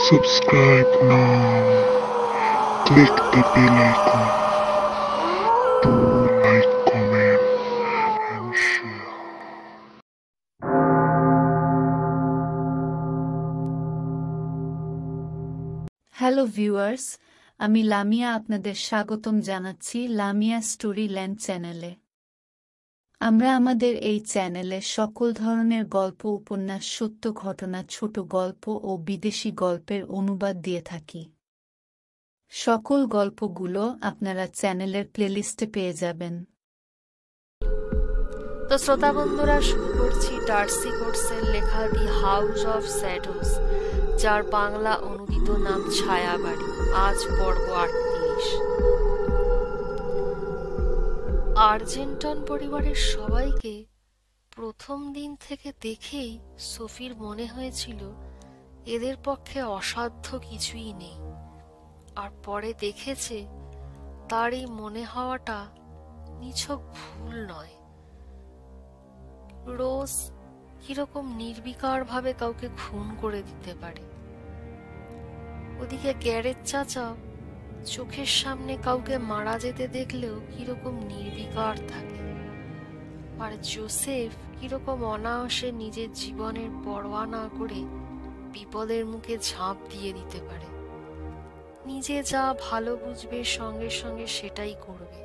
Subscribe now. Click the bell icon to like, comment, and share. Hello viewers, আমি লামিয়া আপনাদের স্বাগতম জানাচ্ছি Lamia story land চ্যানেলে। আমরা আমাদের এই চ্যানেলে সকল ধরনের গল্প, উপন্যাস, সত্য ঘটনা, ছোট গল্প ও বিদেশি গল্পের অনুবাদ দিয়ে থাকি। সকল গল্পগুলো আপনারা চ্যানেলের প্লেলিস্টে পেয়ে যাবেন। তো শ্রোতা বন্ধুরা, শুরু করছি ডার্সি কোটসের লেখা দি হাউস অফ শ্যাডোজ, যার বাংলা অনুদিত নাম ছায়াবাড়ি। আজ পর্ব 38। আর্জেন্টন পরিবারের সবাইকে প্রথম দিন থেকে দেখেই সোফির মনে হয়েছিল এদের পক্ষে অসাধ্য কিছুই নেই। আর পরে দেখেছে তার এই মনে হওয়াটা নিছক ভুল নয়। রোজ কিরকম নির্বিকার ভাবে কাউকে খুন করে দিতে পারে, ওদিকে গ্যারেজ চাচা চোখের সামনে কাউকে মারা যেতে দেখলেও কিরকম নির্বিকার থাকে, আর জোসেফ কিরকম অনায়াসে নিজের জীবনের পরোয়া না করে বিপদের মুখে ঝাঁপ দিয়ে দিতে পারে। নিজে যা ভালো বুঝবে সঙ্গে সঙ্গে সেটাই করবে,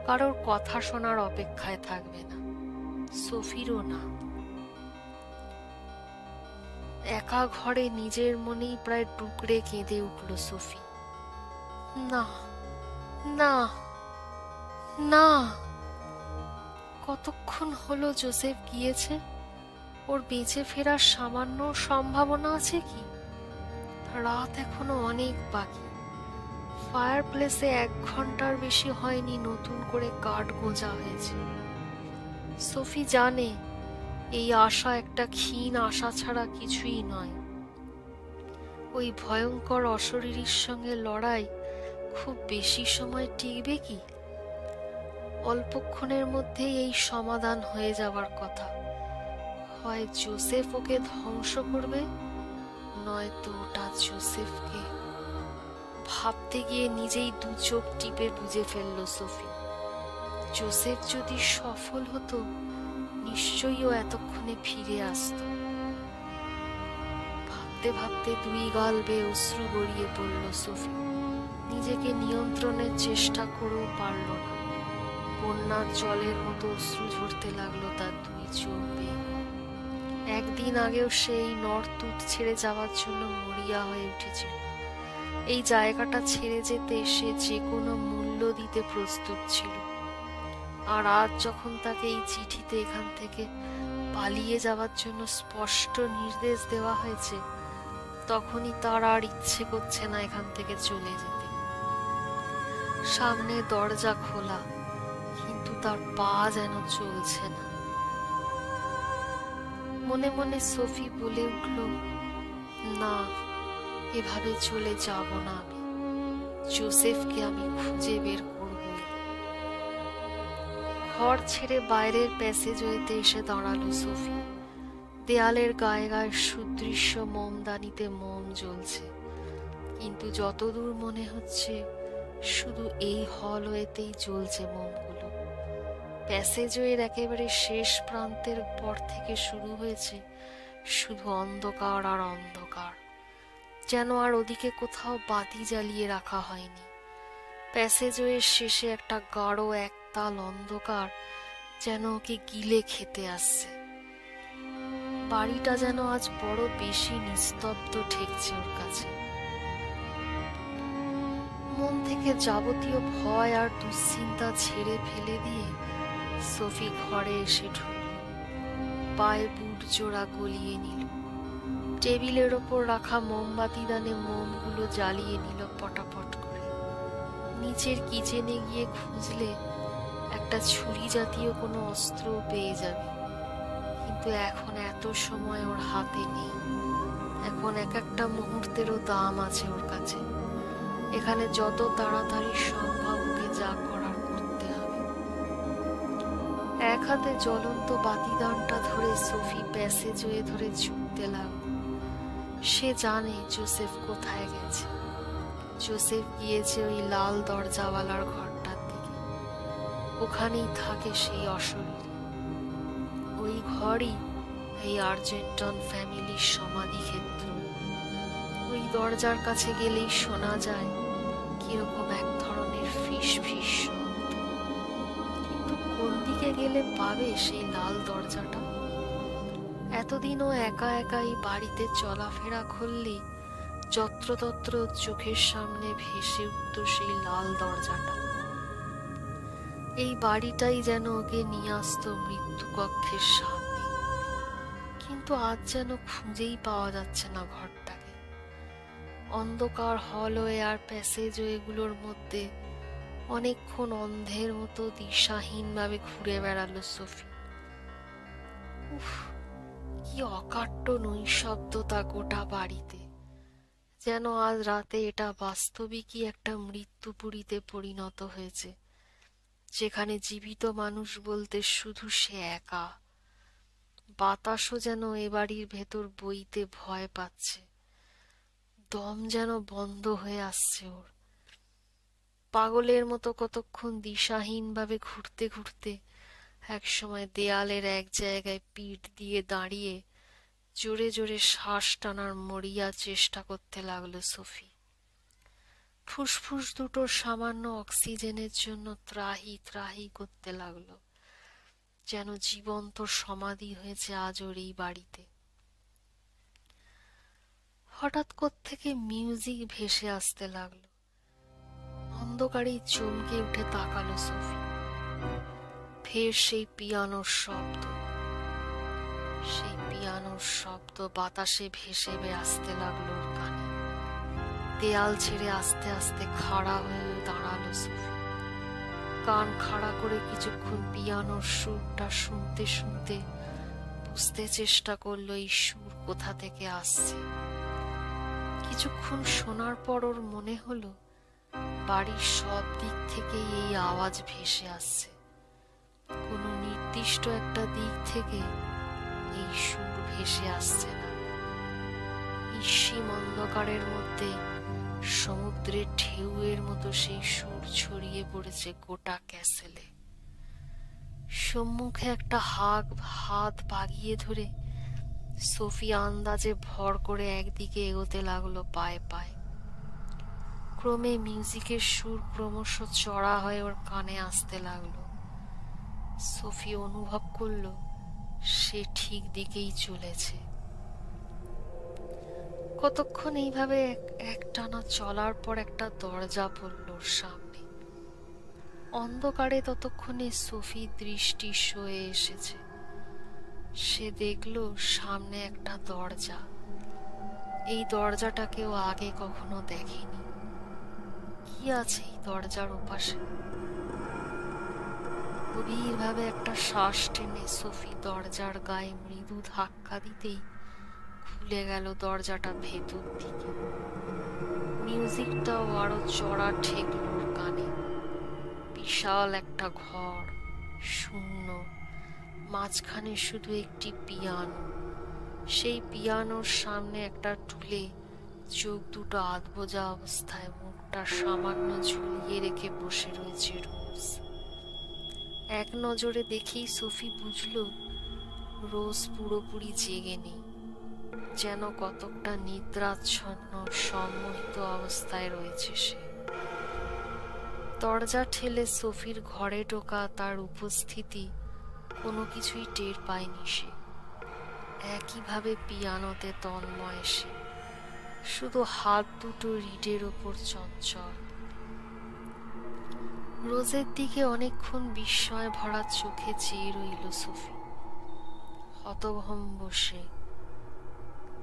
কারোর কথা শোনার অপেক্ষায় থাকবে না, সোফিরও না। একা ঘরে নিজের মনেই প্রায় টুকরে কেঁদে উঠল সোফি। না না না, কতক্ষণ হলো জোসেফ গিয়েছে? ওর বেঁচে ফেরার সামান্য সম্ভাবনা আছে কি? রাত এখনো অনেক বাকি। ফায়ার প্লেসে 1 ঘন্টার বেশি হয়নি নতুন করে কাঠ গোঁজা হয়েছে। সোফি জানে এই আশা একটা ক্ষীণ আশা ছাড়া কিছুই নয়। ওই ভয়ঙ্কর অশরীরীর সঙ্গে লড়াই খুব বেশি সময় টিকবে কি? অল্পক্ষণের মধ্যেই এই সমাধান হয়ে যাবার কথা। হয় জোসেফ ওকে ধ্বংস করবে, নয়তো ওটা জোসেফকে। ভাবতে গিয়ে নিজেই 2 চোখ টিপে বুঝে ফেলল সোফি। জোসেফ যদি সফল হতো নিশ্চয়ই ও এতক্ষণে ফিরে আসতো। ভাবতে ভাবতে 2 গাল বেয়ে অশ্রু গড়িয়ে পড়ল সোফি। নিজেকে নিয়ন্ত্রণের চেষ্টা করেও পারল না। বন্যার জলের মতো অশ্রু ঝরতে লাগলো তার 2 চোখ বেয়ে। একদিন আগেও সেই নর্থউড ছেড়ে যাওয়ার জন্য মরিয়া হয়ে উঠেছিল। এই জায়গাটা ছেড়ে যেতে সে যে কোনো মূল্য দিতে প্রস্তুত ছিল। আর আজ যখন তাকে এই চিঠিতে এখান থেকে পালিয়ে যাওয়ার জন্য স্পষ্ট নির্দেশ দেওয়া হয়েছে, তখনই তার আর ইচ্ছে করছে না এখান থেকে চলে যেতে। সামনে দরজা খোলা, কিন্তু তার পা যেন চলছে না। মনে মনে সোফি বলে উঠল, না, এভাবে চলে যাব না আমি। জোসেফকে আমি খুঁজে বের করব। ঘর ছেড়ে বাইরের প্যাসেজওয়েতে এসে দাঁড়ালো সোফি। দেয়ালের গায়ে গায়ে সুদৃশ্য মোমদানিতে মোম জ্বলছে, কিন্তু যতদূর মনে হচ্ছে শুধু এই হলওয়েতেই জ্বলছে মোমগুলো। প্যাসেজওয়ের একেবারে শেষ প্রান্তের পর থেকে শুরু হয়েছে শুধু অন্ধকার আর অন্ধকার, যেন আর ওদিকে কোথাও বাতি জ্বালিয়ে রাখা হয়নি। প্যাসেজওয়ের শেষে একটা গাঢ় একতাল অন্ধকার যেন ওকে গিলে খেতে আসছে। বাড়িটা যেন আজ বড় বেশি নিস্তব্ধ ঠেকছে ওর কাছে। মন থেকে যাবতীয় ভয় আর দুশ্চিন্তা ছেড়ে ফেলে দিয়ে সোফি ঘরে এসে ঢুকল। পায়ে বুট জোড়া গলিয়ে নিল। টেবিলের ওপর রাখা মোমবাতি দানে মোমগুলো জ্বালিয়ে নিল পটাপট করে। নিচের কিচেনে গিয়ে খুঁজলে একটা ছুরি জাতীয় কোনো অস্ত্র পেয়ে যাবে, কিন্তু এখন এত সময় ওর হাতে নেই। এখন এক একটা মুহূর্তেরও দাম আছে ওর কাছে। এখানে যত তাড়াতাড়ি সম্ভব ওকে যা করার করতে হবে। এক হাতে জ্বলন্ত বাতিদানটা ধরে সোফি প্যাসেজওয়ে ধরে ছুটতে লাগল। সে জানে জোসেফ কোথায় গেছে। জোসেফ গিয়েছে ওই লাল দরজাওয়ালার ঘরটার দিকে। ওখানেই থাকে সেই অশরীরী। ওই ঘরই এই আর্জেন্টন ফ্যামিলির সমাধি ক্ষেত্র। ওই দরজার কাছে গেলেই শোনা যায় কিরকম এক ধরনের ফিস ফিস শব্দ। কিন্তু কোন দিকে গেলে পাবে সেই লাল দরজাটা? এতদিনও একা একা এই বাড়িতে চলাফেরা করলে যত্রতত্র চোখের সামনে ভেসে উঠত সেই লাল দরজাটা। এই বাড়িটাই যেন ওকে নিয়ে আসতো মৃত্যু কক্ষের সামনে। কিন্তু আজ যেন খুঁজেই পাওয়া যাচ্ছে না ঘরটাকে। অন্ধকার হলওয়ে আর প্যাসেজওয়েগুলোর মধ্যে অনেকক্ষণ অন্ধের মতো দিশাহীনভাবে ঘুরে বেড়ালো সোফি। উফ, কি অকাট্য নৈঃশব্দতা গোটা বাড়িতে। যেন আজ রাতে এটা বাস্তবিকই একটা মৃত্যুপুরীতে পরিণত হয়েছে, যেখানে জীবিত মানুষ বলতে শুধু সে একা। বাতাসও যেন এ বাড়ির ভেতর বইতে ভয় পাচ্ছে। দম যেন বন্ধ হয়ে আসছে ওর। পাগলের মতো কতক্ষণ দিশাহীনভাবে ঘুরতে ঘুরতে একসময় দেয়ালের এক জায়গায় পিঠ দিয়ে দাঁড়িয়ে জোরে জোরে শ্বাস টানার মরিয়া চেষ্টা করতে লাগলো সোফি। ফুসফুস দুটোর সামান্য অক্সিজেনের জন্য ত্রাহি ত্রাহি করতে লাগলো, যেন জীবন্ত সমাধি হয়েছে আজ ওর এই বাড়িতে। হঠাৎ কোত্থেকে মিউজিক ভেসে আসতে লাগলো। অন্ধকারেই চমকে উঠে তাকালো সোফি। ফের সেই পিয়ানোর শব্দ। সেই পিয়ানোর শব্দ বাতাসে ভেসে আসতে লাগলো ওর কানে। দেয়াল ছেড়ে আস্তে আস্তে খাড়া হয়ে দাঁড়ালো সোফি। কান খাড়া করে কিছুক্ষণ পিয়ানোর সুরটা শুনতে শুনতে বুঝতে চেষ্টা করলো এই সুর কোথা থেকে আসছে। কিছুক্ষণ শোনার পর ওর মনে হলো বাড়ির সব দিক থেকে এই আওয়াজ ভেসে আসছে। কোনো নির্দিষ্ট একটা দিক থেকে এই সুর ভেসে আসছে না। নিঃসীম অন্ধকারের মধ্যে সমুদ্রের ঢেউয়ের মতো সেই সুর ছড়িয়ে পড়েছে গোটা ক্যাসেলে। সম্মুখে একটা হাত বাগিয়ে ধরে সোফি আন্দাজে ভর করে একদিকে এগোতে লাগলো পায়ে পায়ে। ক্রমে মিউজিকের সুর ক্রমশ চড়া হয়ে ওর কানে আসতে লাগলো। সোফি অনুভব করলো সে ঠিক দিকেই চলেছে। কতক্ষণ এইভাবে একটানা চলার পর একটা দরজা পড়ল ওর সামনে। অন্ধকারে ততক্ষণে সোফির দৃষ্টি সয়ে এসেছে। সে দেখলো সামনে একটা দরজা। এই দরজাটাকেও আগে কখনো দেখেনি। কি আছে এই দরজার ওপাশে? গভীরভাবে একটা শ্বাস টেনে সোফি দরজার গায়ে মৃদু ধাক্কা দিতেই খুলে গেল দরজাটা ভেতর দিকে। মিউজিকটাও আরো চড়া ঠেকল ওর কানে। বিশাল একটা ঘর, শূন্য, মাঝখানে শুধু একটি পিয়ানো। সেই পিয়ানোর সামনে একটা টুলে চোখ দুটো আধবোজা অবস্থায় মুখটা সামান্য ঝুলিয়ে রেখে বসে রয়েছে রোজ। এক নজরে দেখেই সোফি বুঝল রোজ পুরোপুরি জেগে নেই, যেন কতকটা নিদ্রাচ্ছন্ন সম্মোহিত অবস্থায় রয়েছে সে। দরজা ঠেলে সোফির ঘরে ঢোকা তার উপস্থিতি কোনো কিছুই টের পায়নি সে। একইভাবে পিয়ানোতে তন্ময় সে, শুধু হাত দুটো রিডের ওপর চঞ্চল। রোজের দিকে অনেকক্ষণ বিস্ময় ভরা চোখে চেয়ে রইল সোফি, হতভম্ব সে।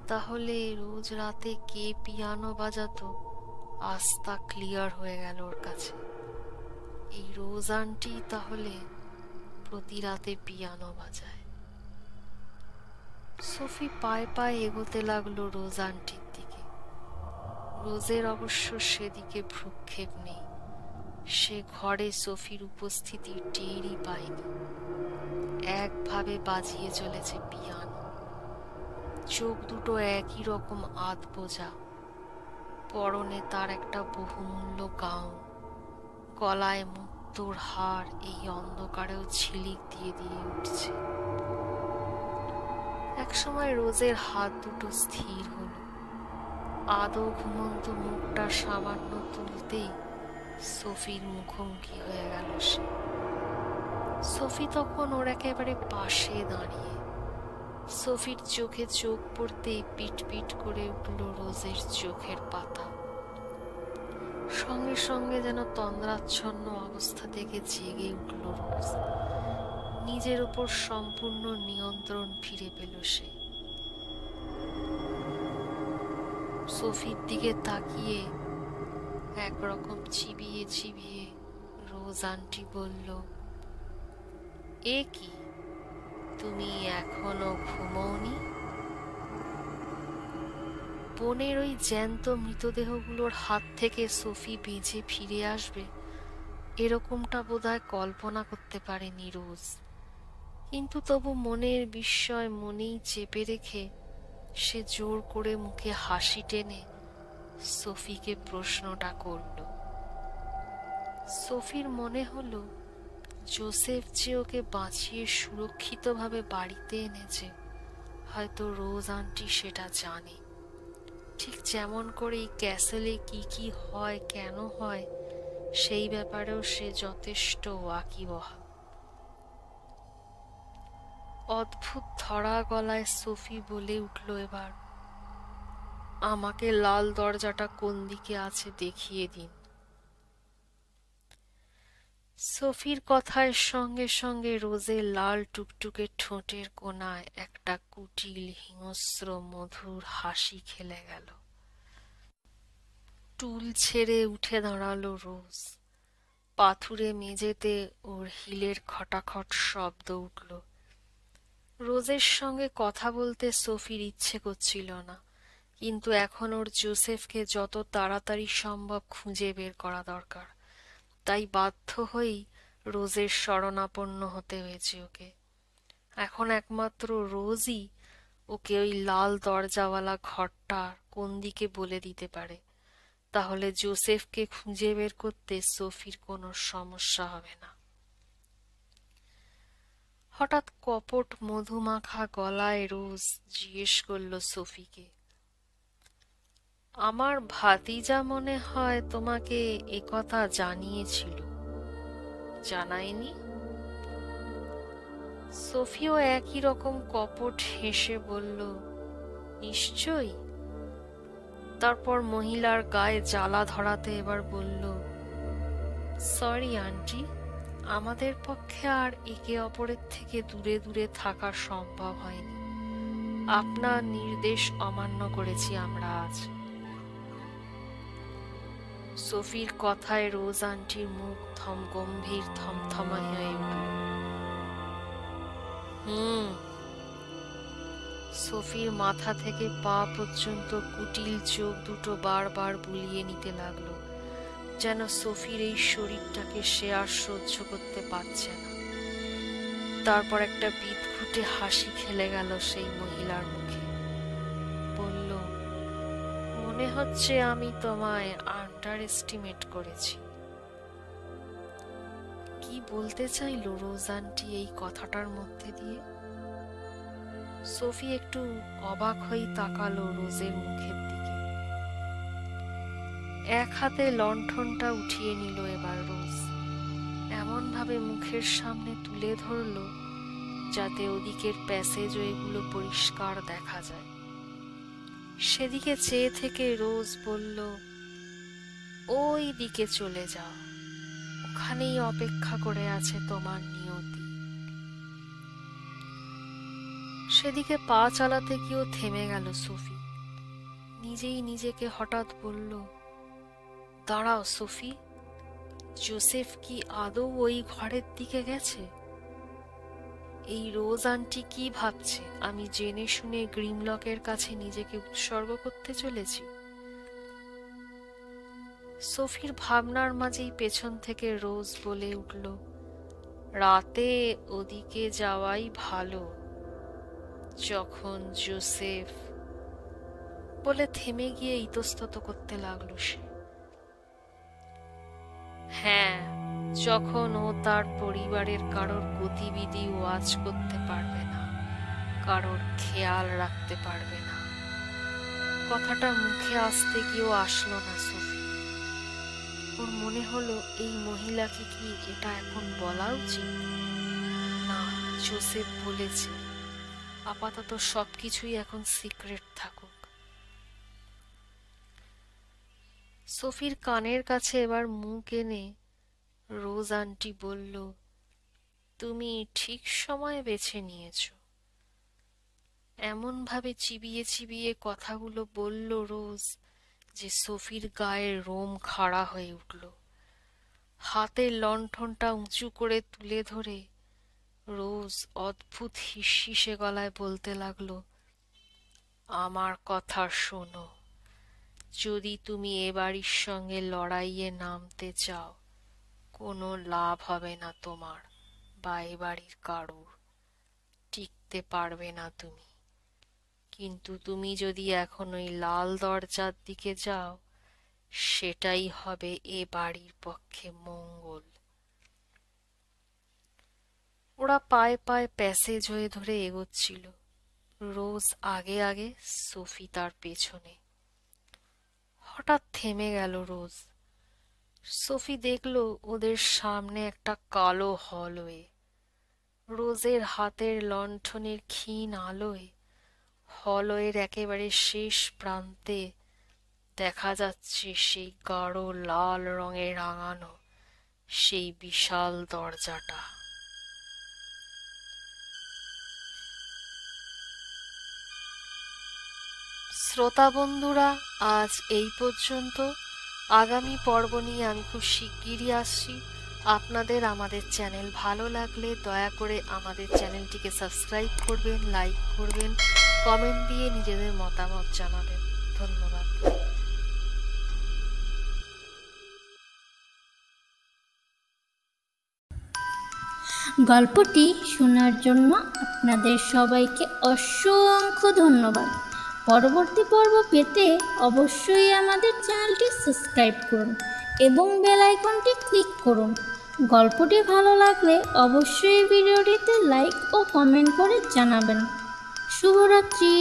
তাহলে রোজ রাতে কে পিয়ানো বাজাতো আজ তা ক্লিয়ার হয়ে গেল ওর কাছে। এই রোজ আন্টি তাহলে প্রতি রাতে পিয়ানো বাজায়। সোফি পায়ে পায়ে এগোতে লাগলো রোজ আন্টির দিকে। রোজের অবশ্য সেদিকে ভ্রুক্ষেপ নেই। সে ঘরে সোফির উপস্থিতি টেরই পায়নি। একভাবে বাজিয়ে চলেছে পিয়ানো। চোখ দুটো একই রকম আধ বোঝা, পরনে তার একটা বহুমূল্য গাউন, গলায় মুক্তোর হার এই অন্ধকারেও ঝিলিক দিয়ে দিয়ে উঠছে। একসময় রোজের হাত দুটো স্থির হলো। আদৌ ঘুমন্ত মুখটা সামান্য তুলতেই সোফির মুখোমুখি হয়ে গেল সে। সোফি তখন ওর একেবারে পাশে দাঁড়িয়ে। সোফির চোখে চোখ পড়তেই পিট পিট করে উঠল রোজের চোখের পাতা। সঙ্গে সঙ্গে যেন তন্দ্রাচ্ছন্ন অবস্থা থেকে জেগে উঠল রোজ। নিজের উপর সম্পূর্ণ নিয়ন্ত্রণ ফিরে পেল সে। সোফির দিকে তাকিয়ে একরকম চিবিয়ে চিবিয়ে রোজ আন্টি বলল, এ কি, তুমি এখনো ঘুমোওনি? বোনের ওই জ্যান্ত মৃতদেহগুলোর হাত থেকে সোফি বেঁচে ফিরে আসবে এরকমটা বোধহয় কল্পনা করতে পারেনি রোজ। কিন্তু তবু মনের বিস্ময় মনেই চেপে রেখে সে জোর করে মুখে হাসি টেনে সোফিকে প্রশ্নটা করল। সোফির মনে হলো জোসেফ যে ওকে বাঁচিয়ে সুরক্ষিতভাবে বাড়িতে এনেছে, হয়তো রোজ আন্টি সেটা জানে। ঠিক যেমন করে এই ক্যাসেলে কি কি হয়, কেন হয়, সেই ব্যাপারেও সে যথেষ্ট ওয়াকিবহাল। অদ্ভুত ধরা গলায় সোফি বলে উঠল এবার, আমাকে লাল দরজাটা কোন দিকে আছে দেখিয়ে দিন। সোফির কথার সঙ্গে সঙ্গে রোজের লাল টুকটুকে ঠোঁটের কোণায় একটা কুটিল হিংস্র মধুর হাসি খেলে গেল। টুল ছেড়ে উঠে দাঁড়ালো রোজ। পাথুরে মেঝেতে ওর হিলের খটাখট শব্দ উঠল। রোজের সঙ্গে কথা বলতে সোফির ইচ্ছে করছিল না, কিন্তু এখন ওর জোসেফকে যত তাড়াতাড়ি সম্ভব খুঁজে বের করা দরকার। তাই বাধ্য হয়েই রোজের শরণাপন্ন হতে হয়েছে ওকে। এখন একমাত্র রোজই ওকে ওই লাল দরজাওয়ালা ঘরটা কোন দিকে বলে দিতে পারে। তাহলে জোসেফকে খুঁজে বের করতে সোফির কোনো সমস্যা হবে না। হঠাৎ কপট মধুমাখা গলায় রোজ জিজ্ঞেস করল সোফিকে, আমার ভাতিজা মনে হয় তোমাকে একথা জানিয়েছিল, জানায়নি? সোফিও একই রকম কপট হেসে বলল, নিশ্চয়ই। তারপর মহিলার গায়ে জ্বালা ধরাতে এবার বলল, সরি আন্টি, আমাদের পক্ষে আর একে অপরের থেকে দূরে দূরে থাকা সম্ভব হয়নি। আপনার নির্দেশ অমান্য করেছি আমরা আজ। সোফির কথায় রোজ আন্টির মুখ গম্ভীর থমথমা হয়ে উঠল। সোফির মাথা থেকে পা পর্যন্ত কুটিল চোখ দুটো বারবার বুলিয়ে নিতে লাগলো, যেন সোফির এই শরীরটাকে সে আর সহ্য করতে পারছে না। তারপর একটা বিদঘুটে হাসি খেলে গেল সেই মহিলার মুখে। বলল, মনে হচ্ছে আমি তোমায় আন্ডার এস্টিমেট করেছি। কি বলতে চাইল রোজ আন্টি এই কথাটার মধ্যে দিয়ে? সোফি একটু অবাক হয়ে তাকালো রোজের মুখের দিকে। এক হাতে লণ্ঠনটা উঠিয়ে নিল এবার রোজ, এমন ভাবে মুখের সামনে তুলে ধরল যাতে ওদিকের প্যাসেজওয়েগুলো পরিষ্কার দেখা যায়। সেদিকে চেয়ে থেকে রোজ বলল, ওই দিকে চলে যাও, ওখানেই অপেক্ষা করে আছে তোমার নিয়তি। সেদিকে পা চালাতে গিয়েও থেমে গেল সোফি। নিজেই নিজেকে হঠাৎ বলল, দাঁড়াও সোফি, জোসেফ কি আদৌ ওই ঘরের দিকে গেছে? এই রোজ আন্টি কি ভাবছে আমি জেনে শুনে গ্রিমলকের কাছে নিজেকে উৎসর্গ করতে চলেছি? সোফির ভাবনার মাঝেই পেছন থেকে রোজ বলে উঠল, রাতে ওদিকে যাওয়াই ভালো। যখন জোসেফ বলে থেমে গিয়ে ইতস্তত করতে লাগলো সে। হ্যাঁ, যখন ও তার পরিবারের কারোর গতিবিধি ওয়াচ করতে পারবে না, কারোর খেয়াল রাখতে পারবে না। কথাটা মুখে আসতে গিয়েও আসলো না সোফি। ওর মনে হলো এই মহিলাকে কি এটা এখন বলা উচিত? না, জোসেফ বলেছে আপাতত সবকিছুই এখন সিক্রেট থাকুক। সোফির কানের কাছে এবার মুখ এনে রোজ আন্টি বলল, তুমি ঠিক সময় বেছে নিয়েছো। এমন ভাবে চিবিয়ে চিবিয়ে কথাগুলো বলল রোজ যে সোফির গায়ের রোম খাড়া হয়ে উঠল। হাতের লণ্ঠনটা উঁচু করে তুলে ধরে রোজ অদ্ভুত হিসহিসে গলায় বলতে লাগলো, আমার কথা শোনো, যদি তুমি এ বাড়ির সঙ্গে লড়াইয়ে নামতে চাও, কোনো লাভ হবে না তোমার বা এ বাড়ির কারুর। টিকতে পারবে না তুমি। কিন্তু তুমি যদি এখন ওই লাল দরজার দিকে যাও, সেটাই হবে এ বাড়ির পক্ষে মঙ্গল। ওরা পায়ে পায়ে প্যাসেজ হয়ে ধরে এগোচ্ছিল, রোজ আগে আগে, সোফি তার পেছনে। হঠাৎ থেমে গেল রোজ। সোফি দেখলো ওদের সামনে একটা কালো হলওয়ে। রোজের হাতের লণ্ঠনের ক্ষীণ আলোয় হলওয়ের একেবারে শেষ প্রান্তে দেখা যাচ্ছে সেই গাঢ় লাল রঙে রাঙানো সেই বিশাল দরজাটা। শ্রোতা বন্ধুরা, আজ এই পর্যন্ত। আগামী পর্ব নিয়ে আমি খুব শিগগিরই আসছি। আপনাদের আমাদের চ্যানেল ভালো লাগলে দয়া করে আমাদের চ্যানেলটিকে সাবস্ক্রাইব করবেন, লাইক করবেন, কমেন্ট দিয়ে নিজেদের মতামত জানাবেন। ধন্যবাদ। গল্পটি শোনার জন্য আপনাদের সবাইকে অসংখ্য ধন্যবাদ। পরবর্তী পর্ব পেতে অবশ্যই আমাদের চ্যানেলটি সাবস্ক্রাইব করুন এবং বেল আইকনটি ক্লিক করুন। গল্পটি ভালো লাগলে অবশ্যই ভিডিওটিতে লাইক ও কমেন্ট করে জানাবেন। শুভরাত্রি।